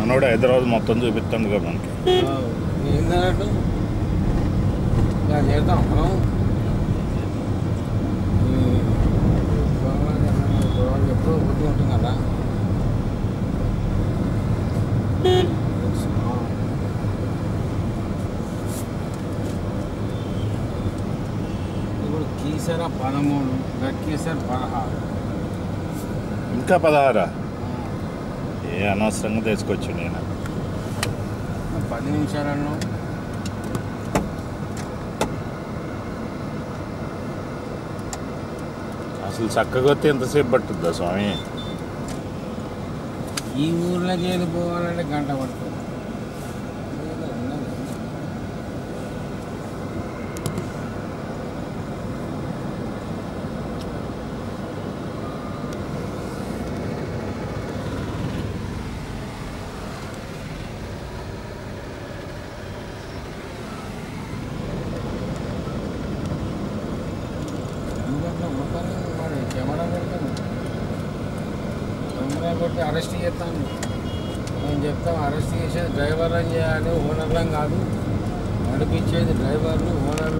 మనోడు హైదరాబాద్ మొత్తం చూపిస్తాడు కదా మనకి. ఏంటన్నట్టు చేద్దాం మనం ఎప్పుడో బుద్ధి ఉంటుంది కదా. ఇప్పుడు కీసర 13, గట్కేసర్ 16. ఇంకా 16? ఏ అనవసరంగా తీసుకొచ్చు నేను. 10 నిమిషాలలో అసలు చక్కగా వస్తే ఎంతసేపు పట్టుద్దా స్వామి? ఈ ఊర్లోకి వెళ్ళిపోవాలంటే గంట పడుతుంది. కెమెరా పెడతాను, కెమెరా పెట్టి అరెస్ట్ చేస్తాను. మేము చెప్తాం అరెస్ట్ చేసేది డ్రైవర్లను చేయాలి, ఓనర్లను కాదు. నడిపించేది డ్రైవర్లు, ఓనర్లు.